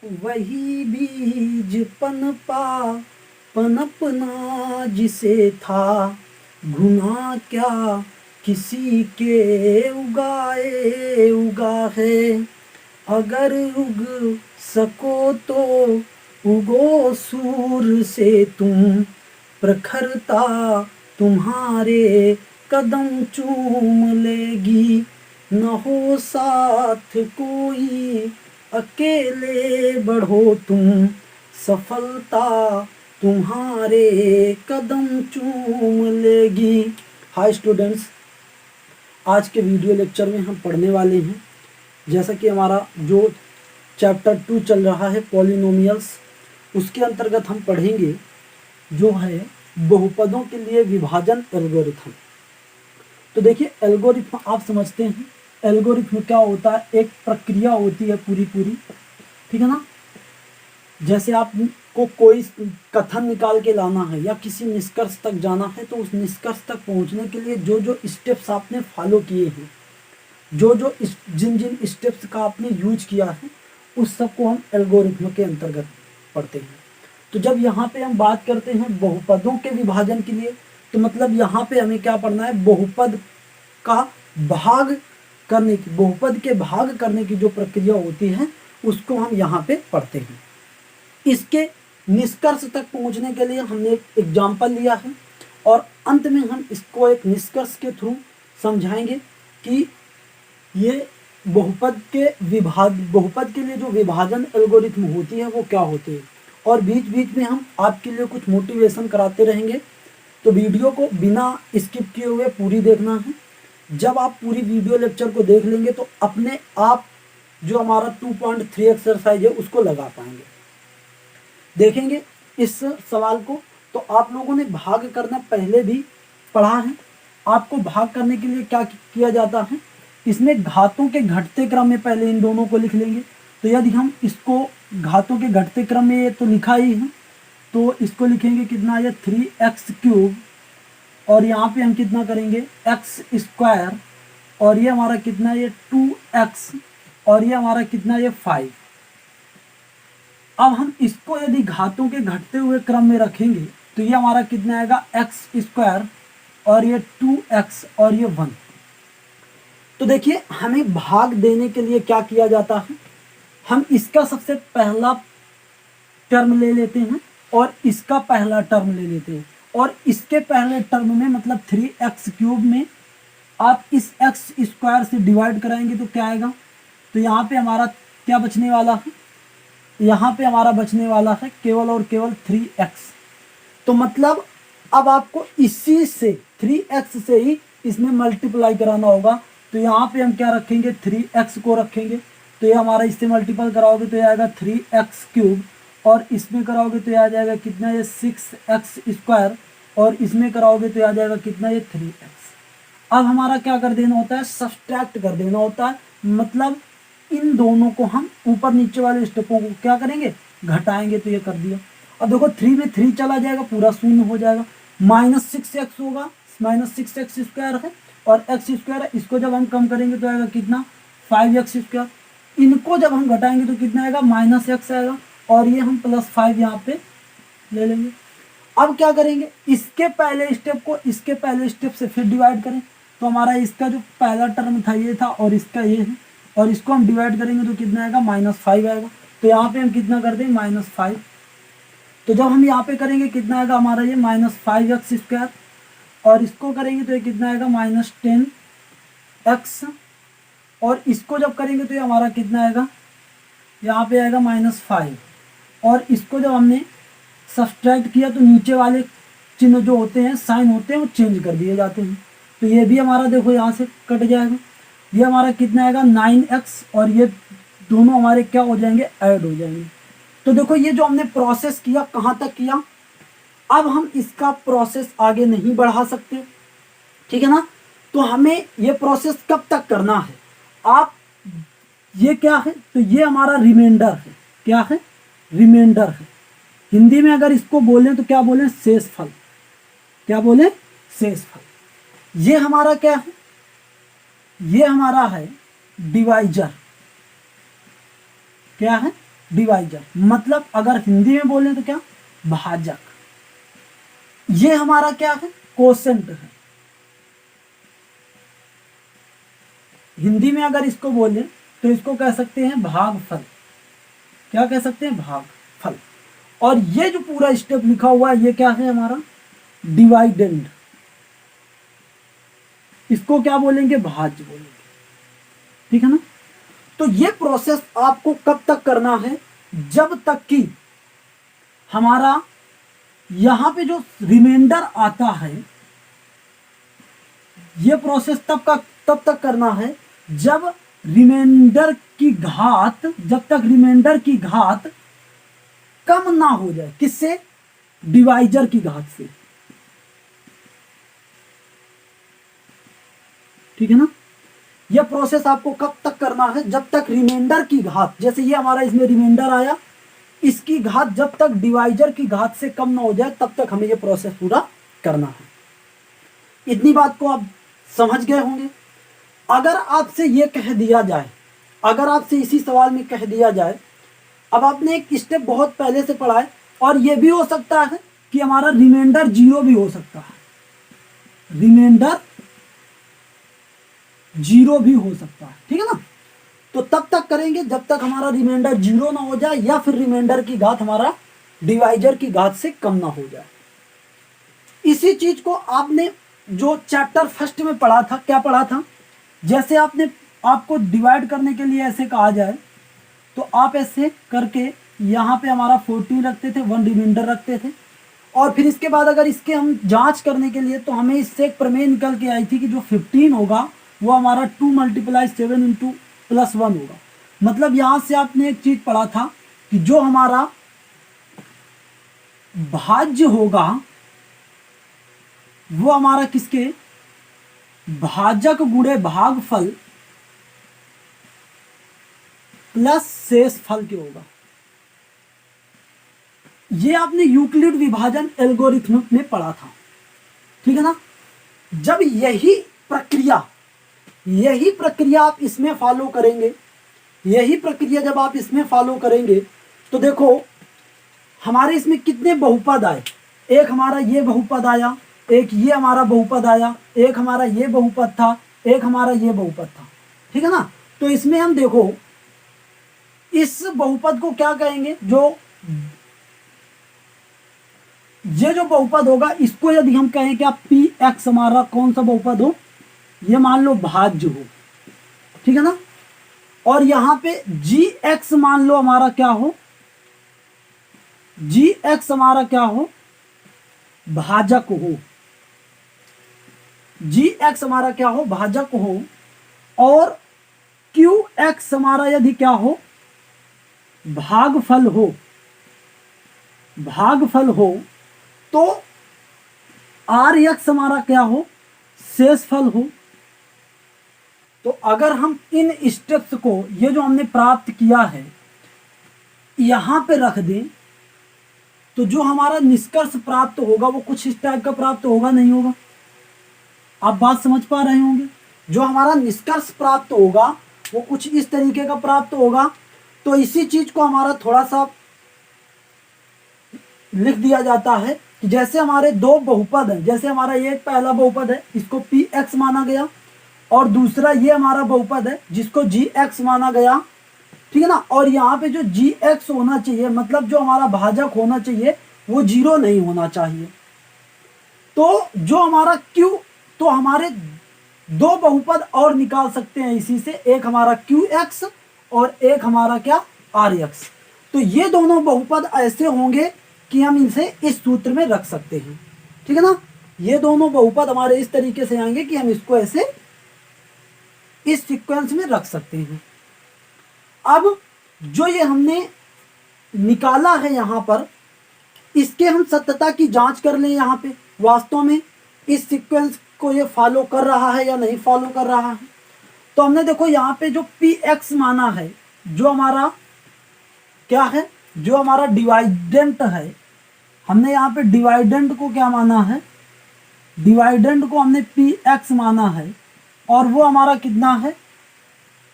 वही बीज पनपा पनपना जिसे था, गुनाह क्या किसी के उगाए उगा है। अगर उग सको तो उगो सूर से तुम, प्रखरता तुम्हारे कदम चूम लेगी। न हो साथ कोई अकेले बढ़ो तुम, सफलता तुम्हारे कदम चूम लेगी। हाय स्टूडेंट्स, आज के वीडियो लेक्चर में हम पढ़ने वाले हैं, जैसा कि हमारा जो चैप्टर 2 चल रहा है पॉलिनोमियल्स, उसके अंतर्गत हम पढ़ेंगे जो है बहुपदों के लिए विभाजन एल्गोरिथम। तो देखिए, एल्गोरिथम आप समझते हैं, एल्गोरिथम क्या होता है? एक प्रक्रिया होती है पूरी, ठीक है ना। जैसे आपको कोई कथन निकाल के लाना है या किसी निष्कर्ष तक जाना है, तो उस निष्कर्ष तक पहुंचने के लिए जो जो स्टेप्स आपने फॉलो किए हैं, जिन जिन स्टेप्स का आपने यूज किया है, उस सब को हम एल्गोरिथम के अंतर्गत पढ़ते हैं। तो जब यहाँ पे हम बात करते हैं बहुपदों के विभाजन के लिए, तो मतलब यहाँ पे हमें क्या पढ़ना है? बहुपद का भाग करने की, बहुपद के भाग करने की जो प्रक्रिया होती है, उसको हम यहाँ पे पढ़ते हैं। इसके निष्कर्ष तक पहुंचने के लिए हमने एक एग्जाम्पल लिया है, और अंत में हम इसको एक निष्कर्ष के थ्रू समझाएंगे कि ये बहुपद के लिए जो विभाजन एल्गोरिथम होती है वो क्या होती है। और बीच बीच में हम आपके लिए कुछ मोटिवेशन कराते रहेंगे, तो वीडियो को बिना स्किप किए हुए पूरी देखना है। जब आप पूरी वीडियो लेक्चर को देख लेंगे तो अपने आप जो हमारा 2.3 एक्सरसाइज है उसको लगा पाएंगे। देखेंगे इस सवाल को, तो आप लोगों ने भाग करना पहले भी पढ़ा है। आपको भाग करने के लिए क्या किया जाता है? इसमें घातों के घटते क्रम में पहले इन दोनों को लिख लेंगे। तो यदि हम इसको घातों के घटते क्रम में, ये तो लिखा ही है, तो इसको लिखेंगे कितना? ये 3x³, और यहाँ पे हम कितना करेंगे? x², और ये हमारा कितना? ये 2x, और ये हमारा कितना? ये 5। अब हम इसको यदि घातों के घटते हुए क्रम में रखेंगे तो ये हमारा कितना आएगा? x², और ये 2x, और ये 1। तो देखिए, हमें भाग देने के लिए क्या किया जाता है? हम इसका सबसे पहला टर्म ले लेते हैं और इसका पहला टर्म ले लेते हैं, और इसके पहले टर्म में मतलब 3x³ में आप इस x² से डिवाइड कराएंगे तो क्या आएगा? तो यहाँ पे हमारा क्या बचने वाला है? यहाँ पे हमारा बचने वाला है केवल और केवल 3x। तो मतलब अब आपको इसी से 3x से ही इसमें मल्टीप्लाई कराना होगा। तो यहाँ पे हम क्या रखेंगे? 3x को रखेंगे, तो ये हमारा इससे मल्टीपल कराओगे तो ये आएगा 3x³, और इसमें कराओगे तो ये आ जाएगा कितना? ये 6x², और इसमें कराओगे तो ये आ जाएगा कितना? ये 3x। अब हमारा क्या कर देना होता है? सब्सट्रैक्ट कर देना होता है। मतलब इन दोनों को हम ऊपर नीचे वाले स्टेपों को क्या करेंगे? घटाएंगे। तो ये कर दिया। अब देखो 3 में 3 चला जाएगा, पूरा शून्य हो जाएगा। -6x होगा, -6x² है, और x² है, इसको जब हम कम करेंगे तो आएगा कितना? 5x²। इनको जब हम घटाएंगे तो कितना आएगा? -x आएगा, और ये हम +5 यहाँ पे ले लेंगे। अब क्या करेंगे? इसके पहले स्टेप को इसके पहले स्टेप से फिर डिवाइड करें, तो हमारा इसका जो पहला टर्म था ये था, और इसका ये है, और इसको हम डिवाइड करेंगे तो कितना आएगा? -5 आएगा। तो यहाँ पे हम कितना कर दें? -5। तो जब हम यहाँ पे करेंगे कितना आएगा हमारा? ये -5x², और इसको करेंगे तो ये कितना आएगा? -10x, और इसको जब करेंगे तो ये हमारा कितना आएगा? यहाँ पे आएगा -5, और इसको जब हमने सब्सट्रैक्ट किया तो नीचे वाले चिन्ह जो होते हैं, साइन होते हैं, वो चेंज कर दिए जाते हैं। तो ये भी हमारा देखो यहाँ से कट जाएगा। ये हमारा कितना आएगा? 9x, और ये दोनों हमारे क्या हो जाएंगे? ऐड हो जाएंगे। तो देखो, ये जो हमने प्रोसेस किया, कहाँ तक किया? अब हम इसका प्रोसेस आगे नहीं बढ़ा सकते, ठीक है ना। तो हमें ये प्रोसेस कब तक करना है? आप ये क्या है? तो ये हमारा रिमाइंडर है। क्या है? रिमाइंडर है। हिंदी में अगर इसको बोलें तो क्या बोलें? शेषफल। क्या बोलें? शेषफल। ये हमारा क्या है? ये हमारा है डिवाइजर। क्या है? डिवाइजर, मतलब अगर हिंदी में बोले तो क्या, भाजक। ये हमारा क्या है, कोसेंट है। हिंदी में अगर इसको बोले तो इसको कह सकते हैं भागफल। क्या कह सकते हैं, भागफल। और ये जो पूरा स्टेप लिखा हुआ है ये क्या है हमारा, डिवाइडेंड। इसको क्या बोलेंगे, भाज्य बोलेंगे। ठीक है ना। तो ये प्रोसेस आपको कब तक करना है, जब तक कि हमारा यहां पे जो रिमाइंडर आता है, ये प्रोसेस तब तक करना है जब रिमाइंडर की घात, जब तक रिमाइंडर की घात कम ना हो जाए, किससे, डिवाइजर की घात से। ठीक है ना। यह प्रोसेस आपको कब तक करना है, जब तक रिमाइंडर की घात, जैसे ये हमारा इसमें रिमाइंडर आया, इसकी घात जब तक डिवाइजर की घात से कम ना हो जाए तब तक हमें यह प्रोसेस पूरा करना है। इतनी बात को आप समझ गए होंगे। अगर आपसे यह कह दिया जाए, अगर आपसे इसी सवाल में कह दिया जाए, अब आपने एक स्टेप बहुत पहले से पढ़ा है, और यह भी हो सकता है कि हमारा रिमाइंडर 0 भी हो सकता है, रिमाइंडर 0 भी हो सकता है। ठीक है ना। तो तब तक करेंगे जब तक हमारा रिमाइंडर 0 ना हो जाए, या फिर रिमाइंडर की घात हमारा डिवाइजर की घात से कम ना हो जाए। इसी चीज को आपने जो चैप्टर फर्स्ट में पढ़ा था, क्या पढ़ा था, जैसे आपको डिवाइड करने के लिए ऐसे कहा जाए तो आप ऐसे करके यहाँ पे हमारा 14 रखते थे, 1 रिमाइंडर रखते थे, और फिर इसके बाद अगर इसके हम जांच करने के लिए तो हमें इससे एक प्रमेय निकल के आई थी कि जो 15 होगा वो हमारा 2 × 7 × +1 होगा। मतलब यहां से आपने एक चीज पढ़ा था कि जो हमारा भाज्य होगा वो हमारा किसके, भाजक गुणे भागफल प्लस शेष फल के होगा। ये आपने यूक्लिड विभाजन एल्गोरिथम में पढ़ा था। ठीक है ना। जब यही प्रक्रिया आप इसमें फॉलो करेंगे, यही प्रक्रिया जब आप इसमें फॉलो करेंगे तो देखो हमारे इसमें कितने बहुपद आए, एक हमारा ये बहुपद आया, एक ये हमारा बहुपद आया, एक हमारा ये बहुपद था, एक हमारा ये बहुपद था। ठीक है ना। तो इसमें हम देखो इस बहुपद को क्या कहेंगे, ये जो बहुपद होगा इसको यदि हम कहें कि आप पी एक्स हमारा कौन सा बहुपद हो, ये मान लो भाज्य हो। ठीक है ना। और यहां पे जी एक्स मान लो हमारा क्या हो, जी एक्स हमारा क्या हो, भाजक हो। जी एक्स हमारा क्या हो, भाजक हो। और क्यू एक्स हमारा यदि क्या हो, भागफल हो, भागफल हो, तो आर एक्स हमारा क्या हो, शेषफल हो। तो अगर हम इन स्टेप्स को, ये जो हमने प्राप्त किया है, यहां पे रख दें तो जो हमारा निष्कर्ष प्राप्त होगा वो कुछ इस टाइप का प्राप्त होगा, नहीं होगा। आप बात समझ पा रहे होंगे। जो हमारा निष्कर्ष प्राप्त होगा वो कुछ इस तरीके का प्राप्त होगा। तो इसी चीज को हमारा थोड़ा सा लिख दिया जाता है कि जैसे हमारे दो बहुपद हैं, जैसे हमारा ये पहला बहुपद है इसको पी एक्स माना गया, और दूसरा ये हमारा बहुपद है जिसको जी एक्स माना गया। ठीक है ना। और यहाँ पे जो जी एक्स होना चाहिए, मतलब जो हमारा भाजक होना चाहिए वो 0 नहीं होना चाहिए। तो जो हमारा क्यू, तो हमारे दो बहुपद और निकाल सकते हैं इसी से, एक हमारा क्यू एक्स और एक हमारा क्या, आर एक्स। तो ये दोनों बहुपद ऐसे होंगे कि हम इनसे इस सूत्र में रख सकते हैं। ठीक है ना। ये दोनों बहुपद हमारे इस तरीके से आएंगे कि हम इसको ऐसे इस सीक्वेंस में रख सकते हैं। अब जो ये हमने निकाला है यहां पर, इसके हम सत्यता की जांच कर लें। यहां पे वास्तव में इस सीक्वेंस को ये फॉलो कर रहा है या नहीं फॉलो कर रहा है। तो हमने देखो यहां पे जो पी एक्स माना है, जो हमारा क्या है, जो हमारा डिवाइडेंट है, हमने यहाँ पे डिवाइडेंट को क्या माना है, डिवाइडेंट को हमने पी एक्स माना है, और वो हमारा कितना है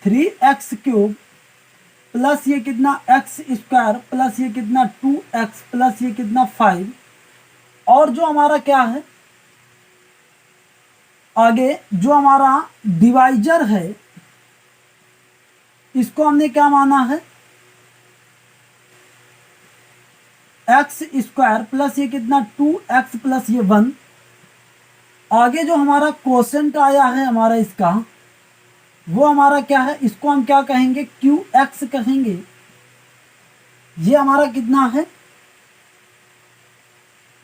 3x³ प्लस ये कितना एक्स स्क्वायर प्लस ये कितना 2x प्लस ये कितना 5, और जो हमारा क्या है आगे जो हमारा डिवाइजर है इसको हमने क्या माना है एक्स स्क्वायर प्लस ये कितना 2x प्लस ये 1। आगे जो हमारा क्वोशेंट आया है हमारा इसका वो हमारा क्या है, इसको हम क्या कहेंगे QX कहेंगे। ये हमारा कितना है,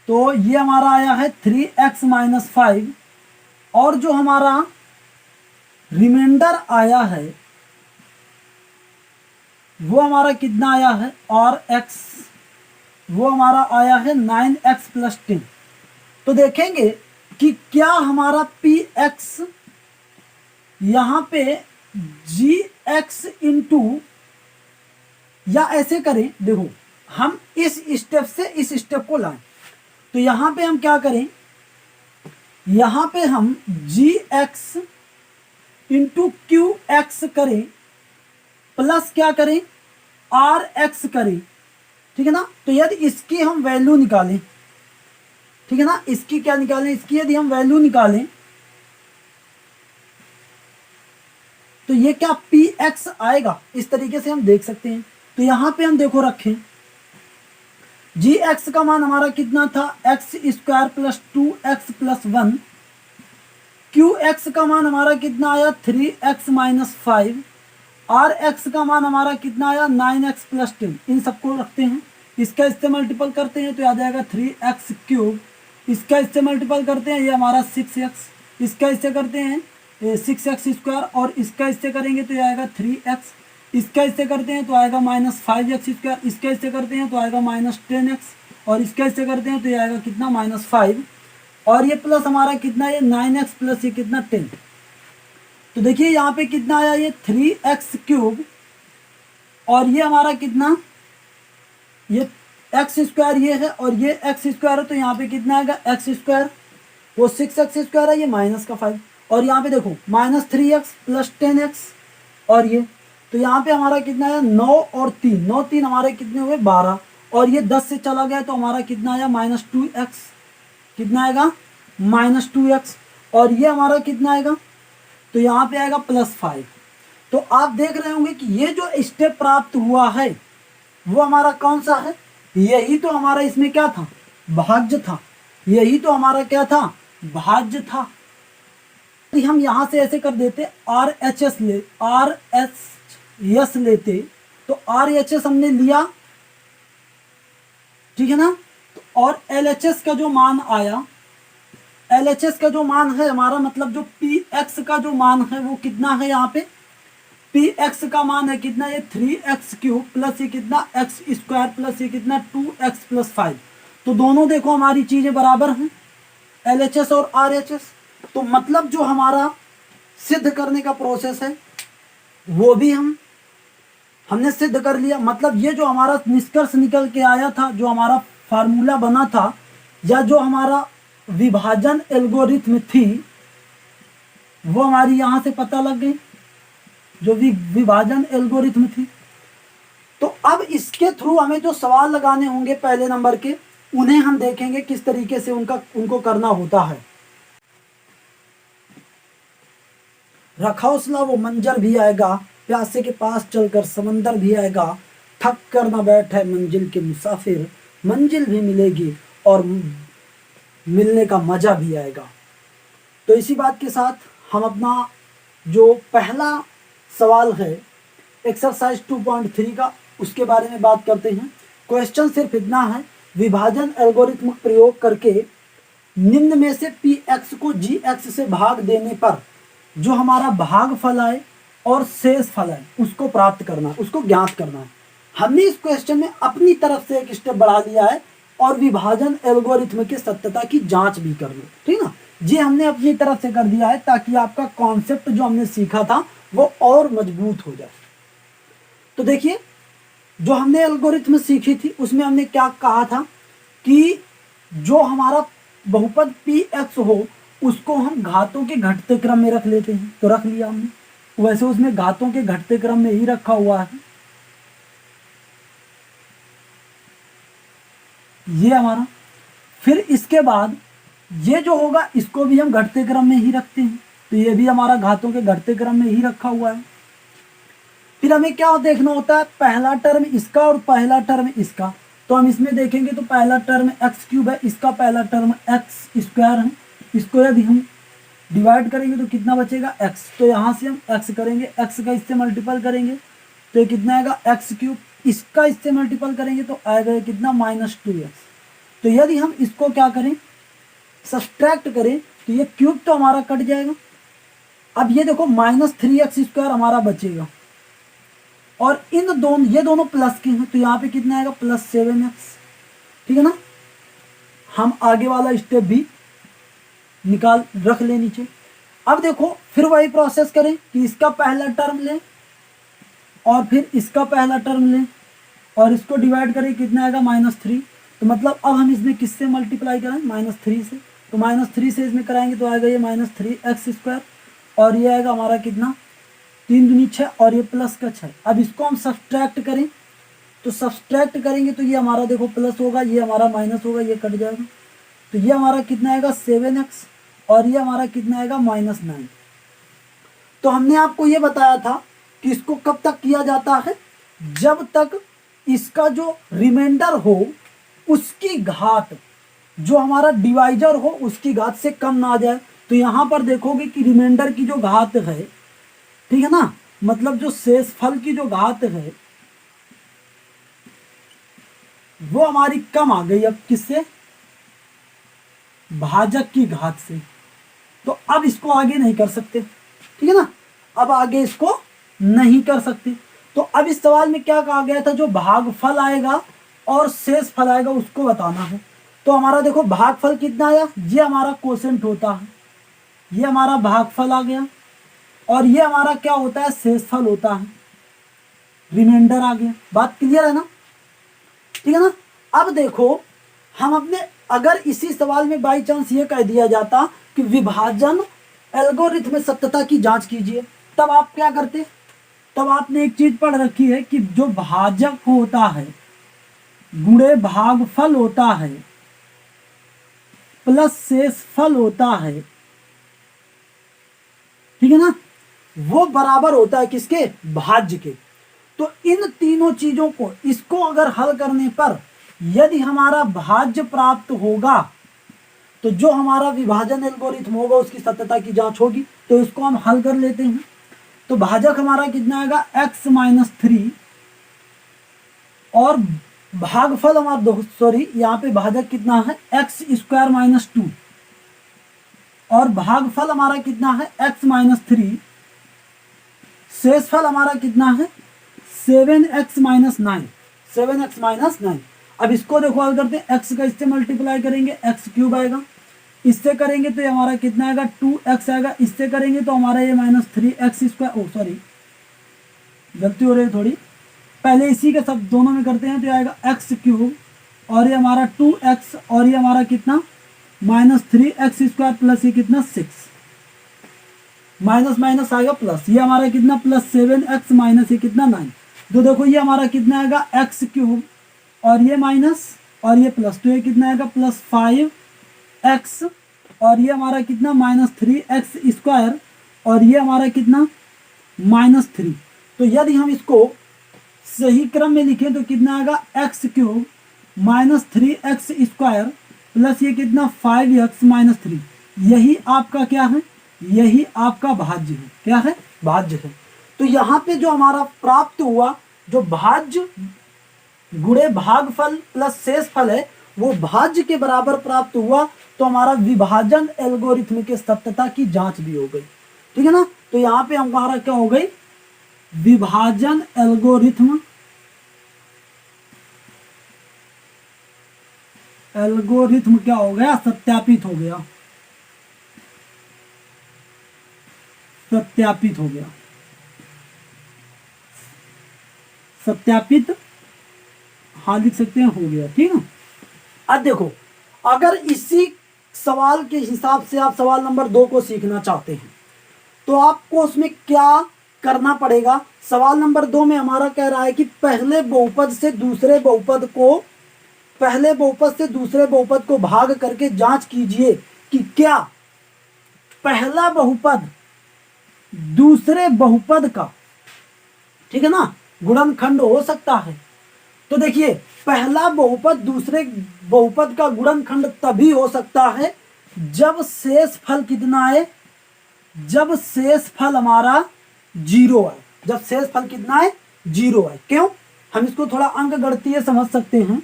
तो ये हमारा आया है 3x माइनस 5, और जो हमारा रिमाइंडर आया है वो हमारा कितना आया है और x, वो हमारा आया है 9x प्लस 10। तो देखेंगे कि क्या हमारा px यहाँ पे gx इंटू, या ऐसे करें, देखो हम इस स्टेप से इस स्टेप को लाएं, तो यहाँ पे हम क्या करें, यहाँ पे हम gx इंटू qx करें प्लस क्या करें rx करें, ठीक है ना। तो यदि इसकी हम वैल्यू निकालें, ठीक है ना, इसकी क्या निकालें, इसकी यदि हम वैल्यू निकालें तो ये क्या px आएगा, इस तरीके से हम देख सकते हैं। तो यहां पे हम देखो रखें gx का मान हमारा कितना था x square plus 2x plus 1, qx का मान हमारा कितना आया 3x माइनस 5, rx का मान हमारा कितना आया 9x प्लस 10। इन सबको रखते हैं, इसका इससे मल्टीपल करते हैं तो आ जाएगा 3x क्यूब, इसका इससे मल्टीपल करते हैं ये हमारा 6x, इसका इससे करते हैं 6x स्क्वायर, और इसका इससे करेंगे तो ये आएगा 3x, इसका इससे करते हैं तो आएगा माइनस 5x स्क्वायर, इसका इससे करते हैं तो आएगा माइनस 10x, और इसका इससे करते हैं तो ये आएगा कितना माइनस 5, और ये प्लस हमारा कितना ये 9x प्लस ये कितना 10। तो देखिए यहाँ पे कितना आया ये 3x क्यूब, और ये हमारा कितना ये एक्स स्क्वायर ये है और ये एक्स स्क्वायर है, तो यहाँ पे कितना आएगा एक्स स्क्वायर, वो 6x स्क्वायर है, ये माइनस का 5, और यहाँ पे देखो माइनस 3x प्लस 10x, और ये तो यहाँ पे हमारा कितना है 9 और 3, 9 3 हमारे कितने हुए 12, और ये 10 से चला गया तो हमारा कितना आया माइनस 2x, कितना आएगा माइनस 2x, और ये हमारा कितना आएगा तो यहाँ पे आएगा प्लस 5। तो आप देख रहे होंगे कि ये जो स्टेप प्राप्त हुआ है वो हमारा कौन सा है, यही तो हमारा इसमें क्या था भाज्य था, यही तो हमारा क्या था भाज्य था। यदि हम यहाँ से ऐसे कर देते RHS ले RHS लेते तो RHS हमने लिया, ठीक है ना, तो और LHS का जो मान आया, LHS का जो मान है हमारा मतलब जो PX का जो मान है वो कितना है, यहाँ पे px का मान है कितना ये 3x क्यूब प्लस ये कितना x स्क्वायर प्लस ये कितना 2x प्लस 5। तो दोनों देखो हमारी चीजें बराबर हैं LHS और RHS। तो मतलब जो हमारा सिद्ध करने का प्रोसेस है वो भी हमने सिद्ध कर लिया। मतलब ये जो हमारा निष्कर्ष निकल के आया था, जो हमारा फार्मूला बना था, या जो हमारा विभाजन एल्गोरिथम थी वो हमारी यहाँ से पता लग गई, जो विभाजन एल्गोरिथम थी। तो अब इसके थ्रू हमें जो सवाल लगाने होंगे पहले नंबर के, उन्हें हम देखेंगे किस तरीके से उनको करना होता है। रखा हौसला वो मंजर भी आएगा, प्यासे के पास चलकर समंदर भी आएगा, थक कर न बैठे मंजिल के मुसाफिर, मंजिल भी मिलेगी और मिलने का मजा भी आएगा। तो इसी बात के साथ हम अपना जो पहला सवाल है एक्सरसाइज 2.3 का, उसके बारे में बात करते हैं। क्वेश्चन सिर्फ इतना है, विभाजन एल्गोरिथम प्रयोग करके निम्न में से px को gx से भाग देने पर जो हमारा भागफल आए और शेषफल आए उसको प्राप्त करना है, उसको ज्ञात करना है। हमने इस क्वेश्चन में अपनी तरफ से एक स्टेप बढ़ा लिया है और विभाजन एल्गोरिथम की सत्यता की जांच भी कर ली, ठीक ना। ये हमने अपनी तरफ से कर दिया है ताकि आपका कॉन्सेप्ट जो हमने सीखा था वो और मजबूत हो जाए। तो देखिए जो हमने एल्गोरिथम सीखी थी उसमें हमने क्या कहा था कि जो हमारा बहुपद px हो उसको हम घातों के घटते क्रम में रख लेते हैं। तो रख लिया हमने, वैसे उसमें घातों के घटते क्रम में ही रखा हुआ है। ये हमारा। फिर इसके बाद ये जो होगा इसको भी हम घटते क्रम में ही रखते हैं, तो ये भी हमारा घातों के घटते क्रम में ही रखा हुआ है। फिर हमें क्या देखना होता है, पहला टर्म इसका और पहला टर्म इसका। तो हम इसमें देखेंगे तो पहला टर्म एक्स क्यूब है, इसका पहला टर्म एक्स स्क्वायर है। इसको यदि हम डिवाइड करेंगे तो कितना बचेगा, एक्स। तो यहाँ से हम एक्स करेंगे, एक्स का इससे मल्टीपल करेंगे तो ये कितना आएगा एक्स क्यूब। इसका इससे मल्टीपल करेंगे तो आएगा ये कितना -2x। तो यदि हम इसको क्या करें, सब्सट्रैक्ट करें, तो ये क्यूब तो हमारा कट जाएगा। अब ये देखो -3x² हमारा बचेगा, और ये दोनों प्लस के हैं, तो यहाँ पे कितना आएगा +7x। ठीक है ना। हम आगे वाला स्टेप भी निकाल रख ले नीचे। अब देखो फिर वही प्रोसेस करें कि इसका पहला टर्म लें और फिर इसका पहला टर्म लें और इसको डिवाइड करें, कितना आएगा -3। तो मतलब अब हम इसमें किससे मल्टीप्लाई करें, -3 से। तो -3 से इसमें कराएंगे तो आएगा ये -3x², और ये आएगा हमारा कितना 3 दूनी 6, और ये प्लस का 6। अब इसको हम सब्सट्रैक्ट करें, तो सब्सट्रैक्ट करेंगे तो ये हमारा देखो प्लस होगा, ये हमारा माइनस होगा, ये कट जाएगा। तो ये हमारा कितना आएगा 7x, और ये हमारा कितना आएगा -9। तो हमने आपको ये बताया था कि इसको कब तक किया जाता है, जब तक इसका जो रिमाइंडर हो उसकी घात, जो हमारा डिवाइजर हो उसकी घात से कम ना आ जाए। तो यहाँ पर देखोगे कि रिमाइंडर की जो घात है, ठीक है ना, मतलब जो शेषफल की जो घात है वो हमारी कम आ गई। अब किससे, भाजक की घात से। तो अब इसको आगे नहीं कर सकते, ठीक है ना, अब आगे इसको नहीं कर सकते। तो अब इस सवाल में क्या कहा गया था, जो भागफल आएगा और शेषफल आएगा उसको बताना है। तो हमारा देखो भागफल कितना आया, ये हमारा कोसेंट होता है, ये हमारा भागफल आ गया, और ये हमारा क्या होता है, शेषफल होता है, रिमाइंडर आ गया। बात क्लियर है ना, ठीक है ना। अब देखो हम अपने, अगर इसी सवाल में बाई चांस ये कह दिया जाता कि विभाजन एल्गोरिथम में सत्यता की जांच कीजिए, तब आप क्या करते, तब आपने एक चीज पढ़ रखी है कि जो भाजक होता है गुणे भागफल होता है प्लस शेषफल होता है, ठीक है ना, वो बराबर होता है किसके, भाज्य के। तो इन तीनों चीजों को, इसको अगर हल करने पर यदि हमारा भाज्य प्राप्त होगा तो जो हमारा विभाजन एल्गोरिथम होगा उसकी सत्यता की जांच होगी। तो इसको हम हल कर लेते हैं। तो भाजक हमारा कितना आएगा x-3, और भागफल हमारा सॉरी यहाँ पे भाजक कितना है x² - 2, और भागफल हमारा कितना है x-3, शेषफल हमारा कितना है 7x-9, 7x-9। अब इसको देखो हल करते हैं, x का इससे मल्टीप्लाई करेंगे x³ आएगा, इससे करेंगे तो ये हमारा कितना आएगा 2x आएगा, इससे करेंगे तो हमारा ये -3x², ओ सॉरी गलती हो रही है थोड़ी, पहले इसी के सब दोनों में करते हैं तो ये आएगा x³ और ये हमारा 2x, और ये हमारा कितना -3x² प्लस ये कितना 6, माइनस माइनस आएगा प्लस, ये हमारा कितना +7x माइनस ये कितना 9। तो देखो ये हमारा कितना आएगा x³ और ये माइनस और ये प्लस, तो ये कितना आएगा +5x, और ये हमारा कितना -3x² और ये हमारा कितना -3। तो यदि हम इसको सही क्रम में लिखें तो कितना आएगा x³ -3x² प्लस ये कितना 5x - 3। यही आपका क्या है, यही आपका भाज्य है। क्या है, भाज्य है। तो यहाँ पे जो हमारा प्राप्त हुआ, जो भाज्य गुणे भागफल प्लस शेषफल है, वो भाज्य के बराबर प्राप्त हुआ। तो हमारा विभाजन एल्गोरिथम के सत्यता की जांच भी हो गई, ठीक है ना। तो यहाँ पे हमारा क्या हो गई, विभाजन एल्गोरिथम क्या हो गया, सत्यापित हो गया, सत्यापित हो गया, सत्यापित, हाँ लिख सकते हैं, हो गया, ठीक है। अब देखो अगर इसी सवाल के हिसाब से आप सवाल नंबर 2 को सीखना चाहते हैं तो आपको उसमें क्या करना पड़ेगा। सवाल नंबर 2 में हमारा कह रहा है कि पहले बहुपद से दूसरे बहुपद को पहले बहुपद से दूसरे बहुपद को भाग करके जांच कीजिए कि क्या पहला बहुपद दूसरे बहुपद का, ठीक है ना, गुणनखंड हो सकता है। तो देखिए, पहला बहुपद दूसरे बहुपद का गुणनखंड तभी हो सकता है जब शेषफल कितना है, जब शेषफल हमारा 0 है। जब शेषफल कितना है, 0 है। क्यों? हम इसको थोड़ा अंक गणितीय समझ सकते हैं।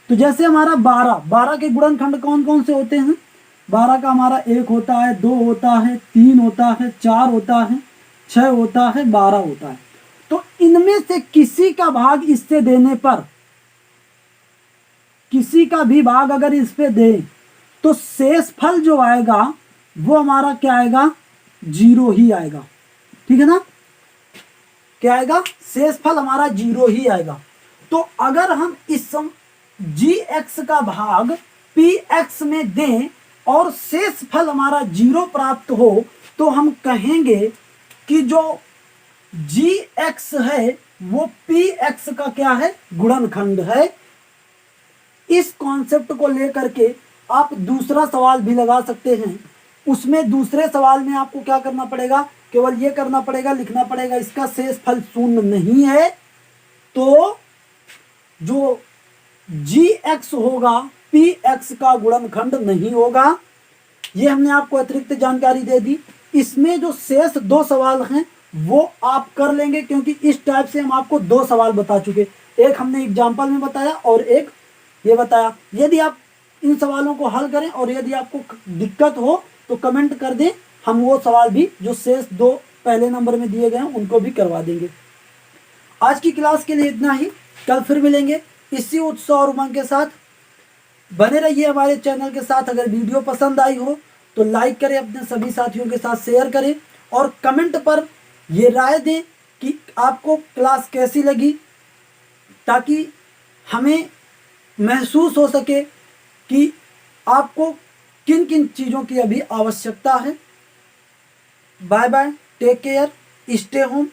तो जैसे हमारा 12 के गुणनखंड कौन कौन से होते हैं? 12 का हमारा 1 होता है, 2 होता है, 3 होता है, 4 होता है, 6 होता है, 12 होता है। तो इनमें से किसी का भाग इससे देने पर, किसी का भी भाग अगर इस पे दे तो शेषफल जो आएगा वो हमारा क्या आएगा, 0 ही आएगा। ठीक है ना, क्या आएगा, शेषफल हमारा 0 ही आएगा। तो अगर हम इस gx का भाग px में दें और शेषफल हमारा 0 प्राप्त हो तो हम कहेंगे कि जो gx है वो px का क्या है, गुणनखंड है। इस कॉन्सेप्ट को लेकर के आप दूसरा सवाल भी लगा सकते हैं। उसमें दूसरे सवाल में आपको क्या करना पड़ेगा, केवल ये करना पड़ेगा, लिखना पड़ेगा इसका शेषफल 0 नहीं है तो जो gx होगा px का गुणनखंड नहीं होगा। ये हमने आपको अतिरिक्त जानकारी दे दी। इसमें जो शेष 2 सवाल हैं वो आप कर लेंगे, क्योंकि इस टाइप से हम आपको 2 सवाल बता चुके। एक हमने एग्जाम्पल में बताया और एक ये बताया। यदि आप इन सवालों को हल करें और यदि आपको दिक्कत हो तो कमेंट कर दें, हम वो सवाल भी जो शेष 2 पहले नंबर में दिए गए हैं उनको भी करवा देंगे। आज की क्लास के लिए इतना ही। कल फिर मिलेंगे इसी उत्साह और उमंग के साथ। बने रहिए हमारे चैनल के साथ। अगर वीडियो पसंद आई हो तो लाइक करें, अपने सभी साथियों के साथ शेयर करें और कमेंट पर ये राय दें कि आपको क्लास कैसी लगी, ताकि हमें महसूस हो सके कि आपको किन किन चीज़ों की अभी आवश्यकता है। Bye bye, take care, stay home.